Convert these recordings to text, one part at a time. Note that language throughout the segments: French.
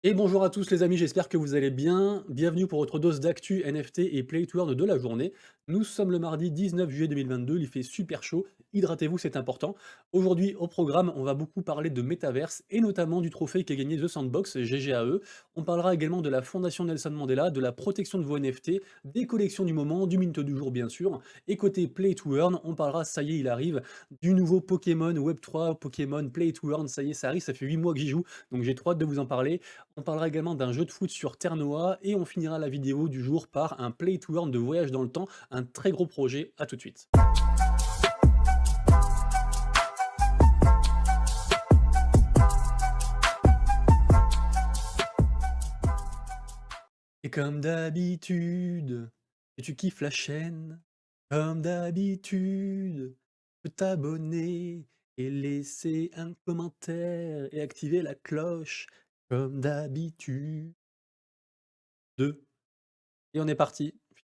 Et bonjour à tous les amis, j'espère que vous allez bien. Bienvenue pour votre dose d'actu NFT et Play to Earn de la journée. Nous sommes le mardi 19 juillet 2022, il fait super chaud, hydratez-vous, c'est important. Aujourd'hui au programme, on va beaucoup parler de métaverse et notamment du trophée qu'a gagné The Sandbox GGAE. On parlera également de la fondation Nelson Mandela, de la protection de vos NFT, des collections du moment, du mint du jour bien sûr. Et côté Play to Earn, on parlera, ça y est, il arrive, du nouveau Pokémon Web3, Pokémon Play to Earn, ça y est, ça arrive, ça fait 8 mois que j'y joue, donc j'ai trop hâte de vous en parler. On parlera également d'un jeu de foot sur Terre Noire et on finira la vidéo du jour par un play to earn de voyage dans le temps, un très gros projet. À tout de suite. Et comme d'habitude, si tu kiffes la chaîne, comme d'habitude, tu peux t'abonner et laisser un commentaire et activer la cloche, comme d'habitude. Et on est parti.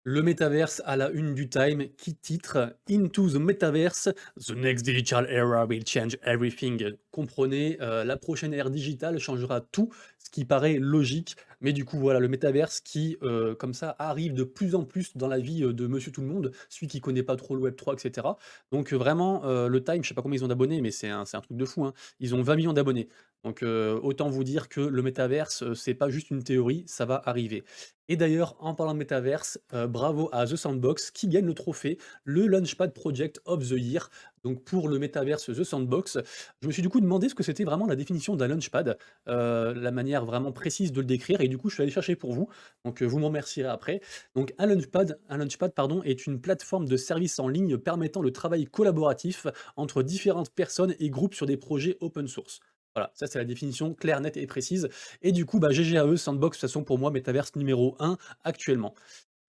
Le métaverse à la une du Time qui titre Into the Metaverse, The next digital era will change everything. Comprenez, la prochaine ère digitale changera tout, ce qui paraît logique. Mais du coup, voilà, le métaverse qui, comme ça, arrive de plus en plus dans la vie de monsieur tout le monde, celui qui connaît pas trop le Web3, etc. Donc, vraiment, le Time, je sais pas combien ils ont d'abonnés, mais c'est un truc de fou, hein. Ils ont 20 millions d'abonnés. Donc, autant vous dire que le métaverse, c'est pas juste une théorie, ça va arriver. Et d'ailleurs, en parlant de métaverse, bravo à The Sandbox qui gagne le trophée, le Launchpad Project of the Year, donc pour le métaverse The Sandbox. Je me suis du coup demandé ce que c'était vraiment la définition d'un launchpad, la manière vraiment précise de le décrire et du coup je suis allé chercher pour vous, donc vous m'en remercierez après. Donc un launchpad pardon, est une plateforme de services en ligne permettant le travail collaboratif entre différentes personnes et groupes sur des projets open source. Voilà, ça c'est la définition claire, nette et précise. Et du coup, bah, GG à eux, Sandbox, de toute façon, pour moi, métaverse numéro un actuellement.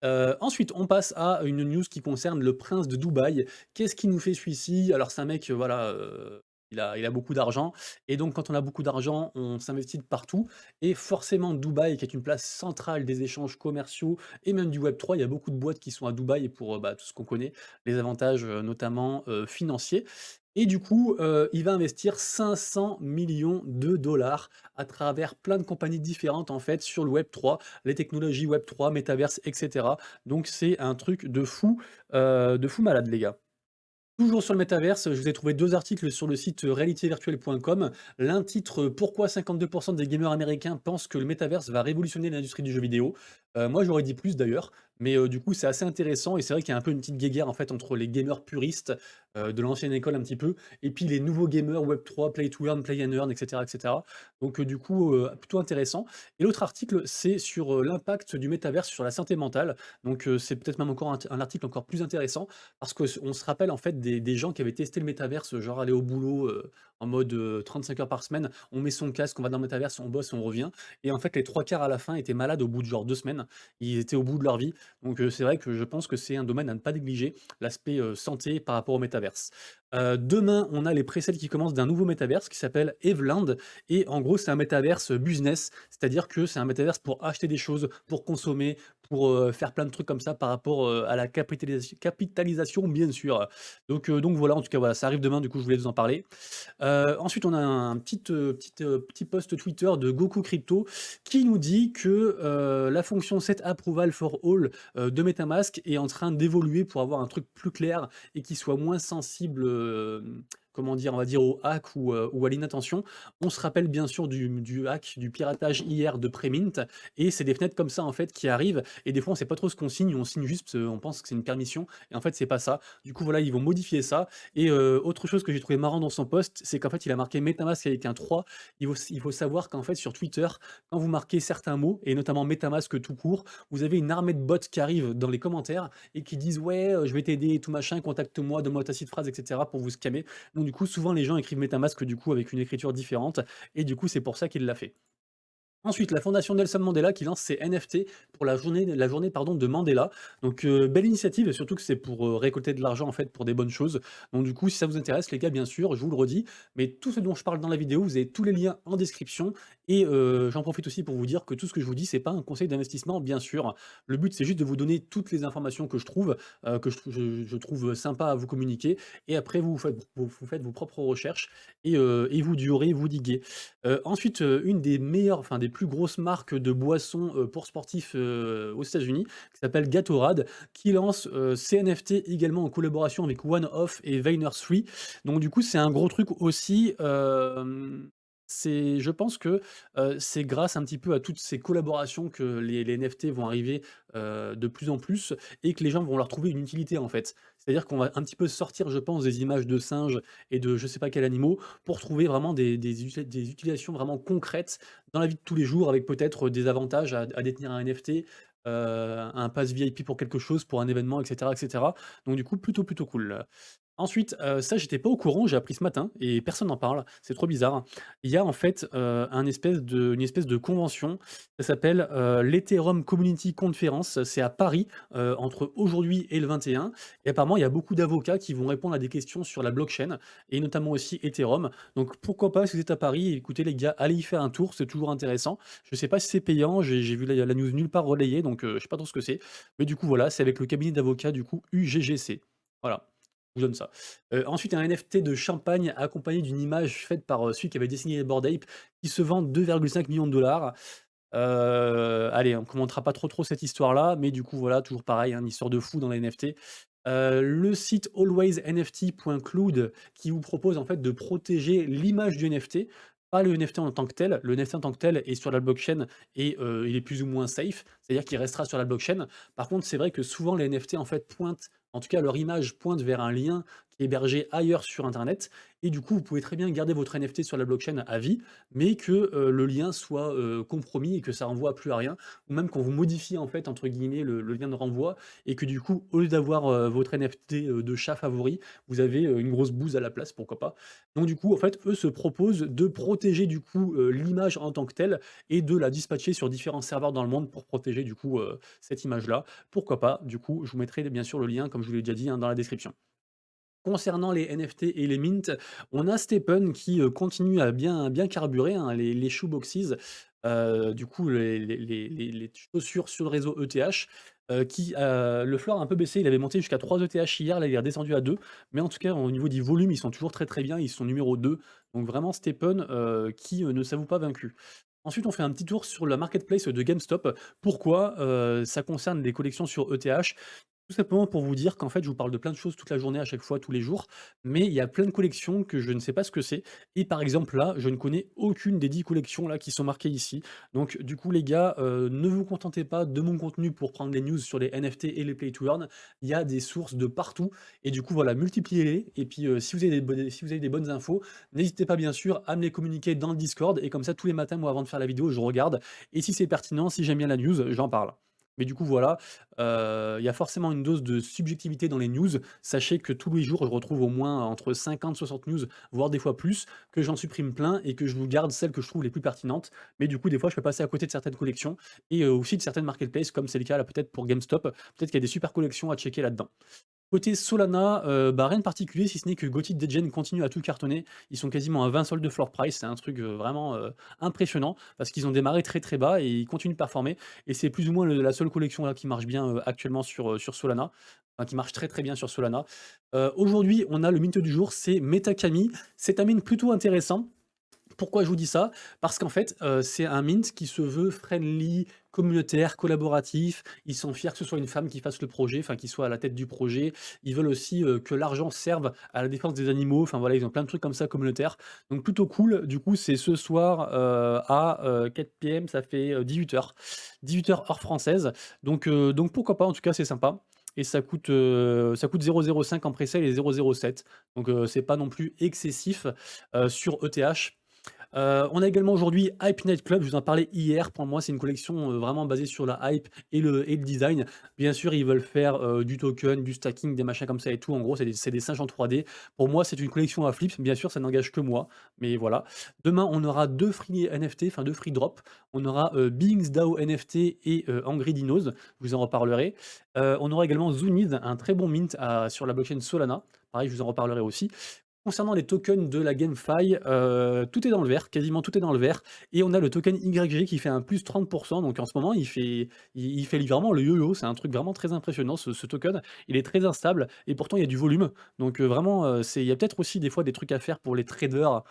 Ensuite, on passe à une news qui concerne le prince de Dubaï. Qu'est-ce qui nous fait celui-ci? Alors, c'est un mec, voilà, il a beaucoup d'argent et donc quand on a beaucoup d'argent, on s'investit de partout et forcément Dubaï, qui est une place centrale des échanges commerciaux et même du Web3, il y a beaucoup de boîtes qui sont à Dubaï pour, bah, tout ce qu'on connaît, les avantages, notamment, financiers et du coup, il va investir 500 millions de dollars à travers plein de compagnies différentes, en fait, sur le Web3, les technologies Web3, métaverse, et cetera. Donc c'est un truc de fou malade, les gars. Toujours sur le métaverse, je vous ai trouvé 2 articles sur le site, realityvirtuelle.com. L'un titre, «Pourquoi 52 des gamers américains pensent que le métaverse va révolutionner l'industrie du jeu vidéo». Moi j'aurais dit plus d'ailleurs, mais du coup c'est assez intéressant et c'est vrai qu'il y a un peu une petite guéguerre en fait entre les gamers puristes, de l'ancienne école un petit peu et puis les nouveaux gamers Web3, play to earn, play and earn et cetera et cetera. Donc du coup, plutôt intéressant et l'autre article, c'est sur, l'impact du métaverse sur la santé mentale. Donc c'est peut-être même encore un article encore plus intéressant parce qu'on se rappelle en fait des gens qui avaient testé le métaverse, genre aller au boulot, en mode, 35 heures par semaine. On met son casque, on va dans le métaverse, on bosse, on revient et en fait les 3 quarts à la fin étaient malades au bout de genre 2 semaines. Ils étaient au bout de leur vie. Donc c'est vrai que je pense que c'est un domaine à ne pas négliger, l'aspect, santé par rapport au métaverse. Demain, on a les presales qui commencent d'un nouveau métaverse qui s'appelle Eveland et en gros, c'est un métaverse, business, c'est-à-dire que c'est un métaverse pour acheter des choses, pour consommer, pour, faire plein de trucs comme ça par rapport, à la capitalisation bien sûr. Donc voilà, en tout cas voilà, ça arrive demain, du coup je voulais vous en parler. Ensuite, on a un petit post Twitter de Goku Crypto qui nous dit que, la fonction Set Approval for All, de MetaMask est en train d'évoluer pour avoir un truc plus clair et qui soit moins sensible, comment dire? On va dire au hack ou à l'inattention. On se rappelle bien sûr du hack, du piratage hier de Premint et c'est des fenêtres comme ça en fait qui arrivent et des fois on sait pas trop ce qu'on signe, on signe juste, on pense que c'est une permission et en fait c'est pas ça. Du coup voilà, ils vont modifier ça et autre chose que j'ai trouvé marrant dans son post, c'est qu'en fait, il a marqué MetaMask avec un 3. Il faut savoir qu'en fait, sur Twitter, quand vous marquez certains mots et notamment MetaMask tout court, vous avez une armée de bots qui arrivent dans les commentaires et qui disent: «Ouais, je vais t'aider et tout machin, contacte-moi, donne-moi ta site phrase» et cetera pour vous scammer. Donc du coup, souvent les gens écrivent MetaMask du coup avec une écriture différente et du coup, c'est pour ça qu'il l'a fait. Ensuite, la fondation Nelson Mandela qui lance ses NFT pour la journée pardon, de Mandela. Donc, belle initiative et surtout que c'est pour, récolter de l'argent, en fait, pour des bonnes choses. Donc du coup, si ça vous intéresse les gars, bien sûr, je vous le redis, mais tout ce dont je parle dans la vidéo, vous avez tous les liens en description et j'en profite aussi pour vous dire que tout ce que je vous dis, c'est pas un conseil d'investissement, bien sûr. Le but, c'est juste de vous donner toutes les informations que je trouve, que je trouve sympa à vous communiquer et après vous faites vos propres recherches et vous diguez. Ensuite, une des meilleures, enfin des plus grosses marques de boissons, pour sportifs, aux États-Unis, qui s'appelle Gatorade, qui lance, ces NFT également en collaboration avec One Off et Vayner3. Donc du coup, c'est un gros truc aussi, c'est je pense que, c'est grâce un petit peu à toutes ces collaborations que les NFT vont arriver, de plus en plus et que les gens vont leur trouver une utilité, en fait. C'est-à-dire qu'on va un petit peu sortir, je pense, des images de singes et de je sais pas quels animaux pour trouver vraiment des utilisations vraiment concrètes dans la vie de tous les jours avec peut-être des avantages à détenir un NFT, un pass VIP pour quelque chose, pour un événement et cetera et cetera. Donc du coup, plutôt cool. Ensuite, ça j'étais pas au courant, j'ai appris ce matin et personne n'en parle, c'est trop bizarre. Il y a en fait, une espèce de convention, ça s'appelle, l'Ethereum Community Conference, c'est à Paris, entre aujourd'hui et le 21 et apparemment il y a beaucoup d'avocats qui vont répondre à des questions sur la blockchain et notamment aussi Ethereum. Donc pourquoi pas, si vous êtes à Paris, écoutez les gars, allez y faire un tour, c'est toujours intéressant. Je sais pas si c'est payant, j'ai vu la news nulle part relayée donc je sais pas trop ce que c'est. Mais du coup voilà, c'est avec le cabinet d'avocats du coup UGGC. Voilà. Je vous donne ça. Ensuite, un NFT de champagne accompagné d'une image faite par, celui qui avait dessiné les Bored Ape, qui se vend 2,5 millions de dollars. Allez, on commentera pas trop cette histoire-là, mais du coup, voilà, toujours pareil, hein, une histoire de fou dans les NFT. Le site alwaysnft.cloud qui vous propose, en fait, de protéger l'image du NFT, pas le NFT en tant que tel. Le NFT en tant que tel est sur la blockchain et il est plus ou moins safe, c'est-à-dire qu'il restera sur la blockchain. Par contre, c'est vrai que souvent les NFT, en fait, pointent en tout cas, leur image pointe vers un lien qui est hébergé ailleurs sur internet et du coup, vous pouvez très bien garder votre NFT sur la blockchain à vie, mais que, le lien soit, compromis et que ça renvoie plus à rien ou même quand vous modifiez, en fait, entre guillemets, le lien de renvoi et que du coup, au lieu d'avoir, votre NFT, de chat favori, vous avez, une grosse bouse à la place, pourquoi pas. Donc du coup, en fait, eux se proposent de protéger du coup, l'image en tant que telle et de la dispatcher sur différents serveurs dans le monde pour protéger du coup, cette image-là. Pourquoi pas? Du coup, je vous mettrai bien sûr le lien, comme je vous l'ai déjà dit, hein, dans la description. Concernant les NFT et les mints, on a Stephen qui, continue à bien carburer, hein, les shoeboxes, du coup les chaussures sur le réseau ETH, le floor a un peu baissé, il avait monté jusqu'à 3 ETH hier, là il est redescendu à 2, mais en tout cas au niveau du volume, ils sont toujours très bien, ils sont numéro 2, donc vraiment Stephen, qui, ne s'avoue pas vaincu. Ensuite, on fait un petit tour sur la marketplace de GameStop. Pourquoi? Ça concerne les collections sur ETH. Tout simplement pour vous dire qu'en fait, je vous parle de plein de choses toute la journée, à chaque fois, tous les jours, mais il y a plein de collections que je ne sais pas ce que c'est. Et par exemple, là, je ne connais aucune des 10 collections là qui sont marquées ici. Donc, du coup, les gars, ne vous contentez pas de mon contenu pour prendre les news sur les NFT et les play to earn. Il y a des sources de partout. Et du coup, voilà, multipliez-les. Et puis, si vous avez des bonnes infos, n'hésitez pas, bien sûr, à me les communiquer dans le Discord. Et comme ça, tous les matins, moi, avant de faire la vidéo, je regarde. Et si c'est pertinent, si j'aime bien la news, j'en parle. Mais du coup, voilà, il y a forcément une dose de subjectivité dans les news. Sachez que tous les jours, je retrouve au moins entre 50-60 news, voire des fois plus, que j'en supprime plein et que je vous garde celles que je trouve les plus pertinentes. Mais du coup, des fois, je peux passer à côté de certaines collections et aussi de certaines marketplaces, comme c'est le cas là peut-être pour GameStop. Peut-être qu'il y a des super collections à checker là-dedans. Côté Solana, bah, rien de particulier si ce n'est que Gothic Degen continue à tout cartonner. Ils sont quasiment à 20 soldes de floor price, c'est un truc, vraiment, impressionnant parce qu'ils ont démarré très bas et ils continuent de performer et c'est plus ou moins le la seule collection là qui marche bien, actuellement sur Solana, enfin qui marche très bien sur Solana. Aujourd'hui, on a le mint du jour, c'est Metakami. C'est un mint plutôt intéressant. Pourquoi je vous dis ça? Parce qu'en fait, c'est un mint qui se veut friendly, communautaire, collaboratif. Ils sont fiers que ce soit une femme qui fasse le projet, enfin qui soit à la tête du projet. Ils veulent aussi, que l'argent serve à la défense des animaux. Enfin voilà, ils ont plein de trucs comme ça communautaires. Donc plutôt cool. Du coup, c'est ce soir, à, 4 PM, ça fait, 18 h. 18 h heure française. Donc pourquoi pas, en tout cas, c'est sympa et ça coûte 0,05 en presale et 0,07. Donc c'est pas non plus excessif, sur ETH. On a également aujourd'hui Hype Night Club, je vous en parlais hier. Pour moi, c'est une collection, vraiment basée sur la hype et le design. Bien sûr, ils veulent faire, du token, du stacking, des machins comme ça et tout. En gros, c'est des singes en 3D. Pour moi, c'est une collection à flips. Bien sûr, ça n'engage que moi, mais voilà. Demain, on aura 2 free NFT, enfin 2 free drop. On aura, Beings DAO NFT et Angry Dinos, je vous en reparlerai. On aura également Zuniz, un très bon mint sur la blockchain Solana. Pareil, je vous en reparlerai aussi. Concernant les tokens de la GameFi, tout est dans le vert, quasiment tout est dans le vert et on a le token YG qui fait un plus 30. Donc en ce moment, il fait vraiment le yo-yo. C'est un truc vraiment très impressionnant ce token. Il est très instable et pourtant il y a du volume. Donc vraiment, il y a peut-être aussi des fois des trucs à faire pour les traders,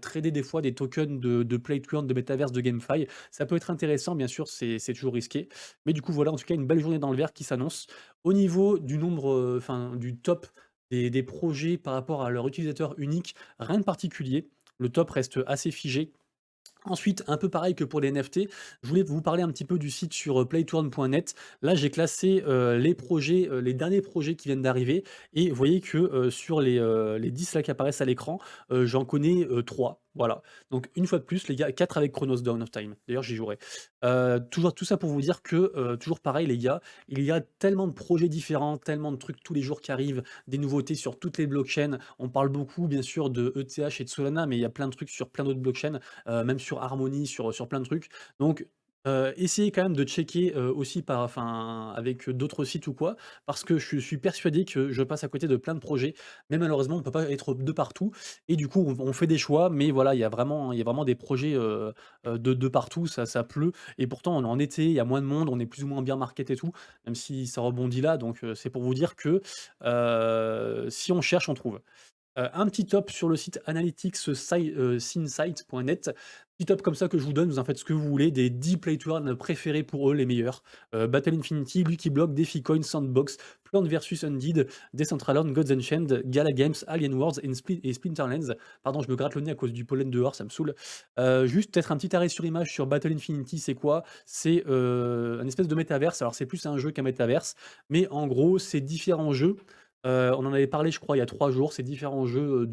trader des fois des tokens de Play to Earn, de Metaverse, de GameFi. Ça peut être intéressant, bien sûr, c'est toujours risqué. Mais du coup, voilà, en tout cas, une belle journée dans le vert qui s'annonce. Au niveau du nombre, enfin du top des projets par rapport à leur utilisateur unique, rien de particulier. Le top reste assez figé. Ensuite, un peu pareil que pour les NFT, je voulais vous parler un petit peu du site sur, playtoearn.net. Là, j'ai classé, les projets, les derniers projets qui viennent d'arriver et vous voyez que, sur les 10 là qui apparaissent à l'écran, j'en connais, 3, voilà. Donc une fois de plus les gars, 4 avec Chronos Dawn of Time. D'ailleurs, j'y jouerai. Toujours tout ça pour vous dire que, toujours pareil les gars, il y a tellement de projets différents, tellement de trucs tous les jours qui arrivent, des nouveautés sur toutes les blockchains. On parle beaucoup bien sûr de ETH et de Solana, mais il y a plein de trucs sur plein d'autres blockchains, même sur Harmony, sur plein de trucs. Donc, essayez quand même de checker, aussi avec d'autres sites ou quoi, parce que je suis persuadé que je passe à côté de plein de projets, mais malheureusement on peut pas être de partout et du coup on fait des choix, mais voilà, il y a vraiment des projets, de partout, ça pleut et pourtant on est en été, il y a moins de monde, on est plus ou moins bien market et tout, même si ça rebondit là, donc c'est pour vous dire que, si on cherche, on trouve. Un petit top sur le site analytics synsight.net. Petit top comme ça que je vous donne, vous en faites ce que vous voulez, des 10 play to earn préférés pour eux, les meilleurs. Battle Infinity, Lucky Block, DeFi Coin, Sandbox, Plant vs Undead, Decentraland, Gods Unchained, Gala Games, Alien Wars et Splinterlands. Pardon, je me gratte le nez à cause du pollen dehors, ça me saoule. Juste peut-être un petit arrêt sur image sur Battle Infinity, c'est quoi? C'est un espèce de métaverse. Alors c'est plus un jeu qu'un métaverse, mais en gros, c'est différents jeux. On en avait parlé, je crois, il y a 3 jours, ces différents jeux,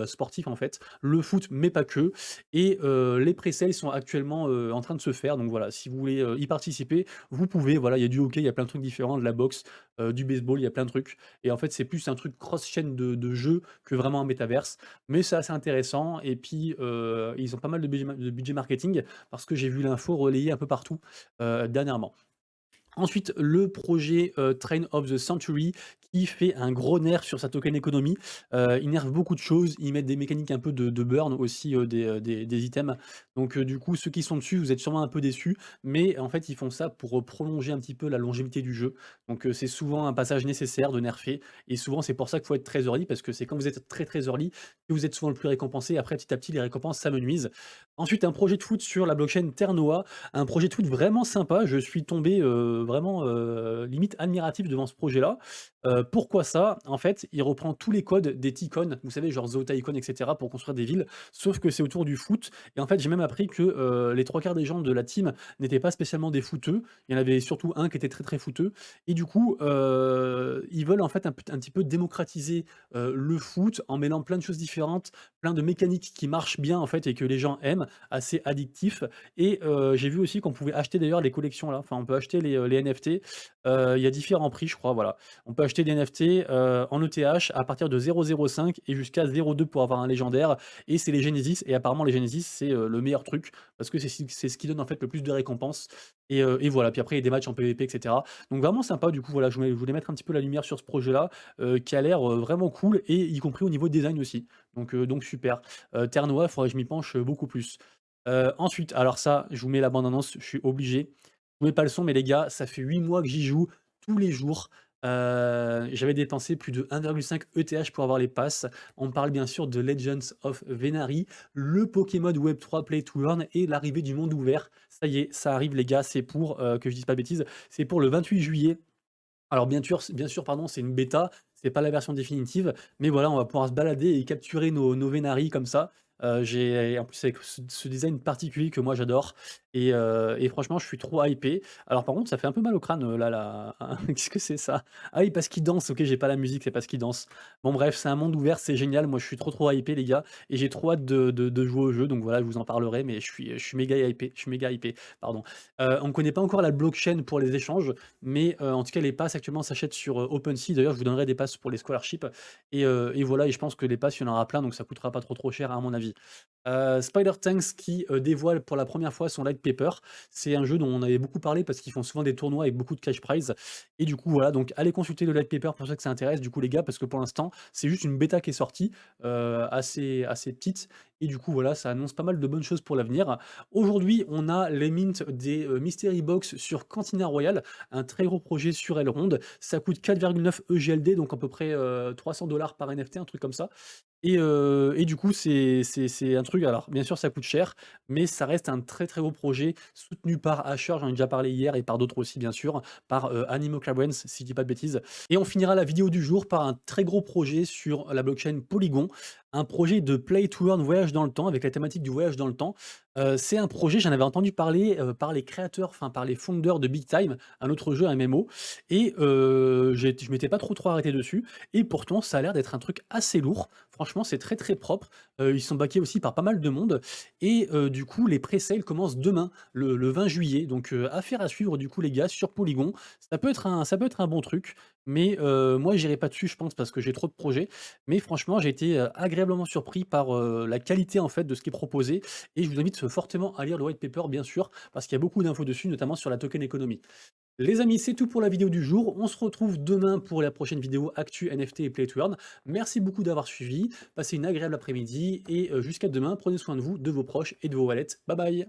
sportifs, en fait. Le foot, mais pas que et les presales sont actuellement, en train de se faire donc voilà, si vous voulez, y participer, vous pouvez, voilà, il y a du hockey, il y a plein de trucs différents, de la boxe, du baseball, il y a plein de trucs et en fait, c'est plus un truc cross-chain de jeux que vraiment un métaverse mais c'est assez intéressant et puis, ils ont pas mal de budget marketing parce que j'ai vu l'info relayée un peu partout, dernièrement. Ensuite, le projet, Train of the Century qui fait un gros nerf sur sa token économie. Ils nerfent beaucoup de choses, ils mettent des mécaniques un peu de burn aussi, des items. Donc, du coup, ceux qui sont dessus, vous êtes sûrement un peu déçus, mais en fait, ils font ça pour, prolonger un petit peu la longévité du jeu. Donc, c'est souvent un passage nécessaire de nerfer et souvent c'est pour ça qu'il faut être très early parce que c'est quand vous êtes très, très early que vous êtes souvent le plus récompensé. Après, petit à petit, les récompenses s'amenuisent. Ensuite, un projet de foot sur la blockchain Ternoa, un projet de foot vraiment sympa. Je suis tombé, vraiment, limite admiratif devant ce projet-là. Pourquoi ça? En fait, il reprend tous les codes des Ticon, vous savez, genre Zotaicon et cetera, pour construire des villes, sauf que c'est autour du foot et en fait, j'ai même appris que, les 3 quarts des gens de la team n'étaient pas spécialement des footeux. Il y en avait surtout un qui était très, très footeux et du coup, ils veulent en fait un petit peu démocratiser, le foot en mêlant plein de choses différentes, plein de mécaniques qui marchent bien en fait et que les gens aiment, assez addictif et j'ai vu aussi qu'on pouvait acheter d'ailleurs les collections là, enfin on peut acheter les NFT, il y a différents prix je crois, voilà. On peut acheter des NFT, en ETH à partir de 0,05 et jusqu'à 0,2 pour avoir un légendaire et c'est les Genesis et apparemment les Genesis c'est, le meilleur truc parce que c'est ce qui donne en fait le plus de récompenses et voilà. Puis après il y a des matchs en PVP et cetera. Donc vraiment sympa du coup voilà, je voulais mettre un petit peu la lumière sur ce projet-là, qui a l'air, vraiment cool et y compris au niveau design aussi. Donc super. Terre Noire, il faudrait que je m'y penche, beaucoup plus. Ensuite, alors ça, je vous mets la bande annonce, je suis obligé. Je vous mets pas le son, mais les gars, ça fait 8 mois que j'y joue tous les jours. J'avais dépensé plus de 1,5 ETH pour avoir les passes. On parle bien sûr de Legends of Venari, le Pokémon Web3 Play to Earn et l'arrivée du monde ouvert. Ça y est, ça arrive les gars, c'est pour, que je dise pas de bêtises, c'est pour le 28 juillet. Alors bien sûr, pardon, c'est une bêta, c'est pas la version définitive, mais voilà, on va pouvoir se balader et capturer nos Vénari comme ça. J'ai en plus avec ce design particulier que moi j'adore et franchement je suis trop hypé. Alors par contre ça fait un peu mal au crâne, là, qu'est-ce que c'est ça? Ah oui parce qu'il danse, OK, j'ai pas la musique, c'est parce qu'il danse. Bon bref, c'est un monde ouvert, c'est génial, moi je suis trop, trop hypé les gars et j'ai trop hâte de jouer au jeu donc voilà, je vous en parlerai mais je suis méga hypé, pardon. On ne connaît pas encore la blockchain pour les échanges, mais en tout cas, les passes actuellement s'achètent sur, OpenSea. D'ailleurs, je vous donnerai des passes pour les scholarships et voilà et je pense que les passes, il y en aura plein, donc ça coûtera pas trop, trop cher à mon avis. avis. Spider Tanks qui, dévoile pour la première fois son light paper. C'est un jeu dont on avait beaucoup parlé parce qu'ils font souvent des tournois avec beaucoup de cash prize et du coup, voilà, donc allez consulter le light paper pour ceux que ça intéresse, du coup, les gars, parce que pour l'instant, c'est juste une bêta qui est sortie, assez petite et du coup, voilà, ça annonce pas mal de bonnes choses pour l'avenir. Aujourd'hui, on a les mints des, mystery box sur Cantina Royale, un très gros projet sur Elrond. Ça coûte 4,9 EGLD, donc à peu près, 300 par NFT, un truc comme ça et du coup, c'est un truc, alors bien sûr ça coûte cher, mais ça reste un très, très gros projet soutenu par Asher, j'en ai déjà parlé hier et par d'autres aussi bien sûr, par, Animo Clarence si je dis pas de bêtises et on finira la vidéo du jour par un très gros projet sur la blockchain Polygon, un projet de play to earn voyage dans le temps avec la thématique du voyage dans le temps. C'est un projet, j'en avais entendu parler, par les créateurs, enfin par les fondeurs de Big Time, un autre jeu, un MMO et je m'étais pas trop arrêté dessus et pourtant ça a l'air d'être un truc assez lourd. Franchement, c'est très, très propre. Ils sont backés aussi par pas mal de monde et du coup, les pré-sales commencent demain, le 20 juillet. Donc, affaire à suivre du coup les gars sur Polygon. Ça peut être un bon truc, mais moi j'irai pas dessus je pense parce que j'ai trop de projets. Mais franchement, j'ai été, agréablement surpris par, la qualité en fait de ce qui est proposé et je vous invite fortement à lire le white paper bien sûr, parce qu'il y a beaucoup d'infos dessus, notamment sur la token economy. Les amis, c'est tout pour la vidéo du jour. On se retrouve demain pour la prochaine vidéo Actu, NFT et Play to Earn. Merci beaucoup d'avoir suivi. Passez une agréable après-midi et jusqu'à demain, prenez soin de vous, de vos proches et de vos wallets. Bye bye.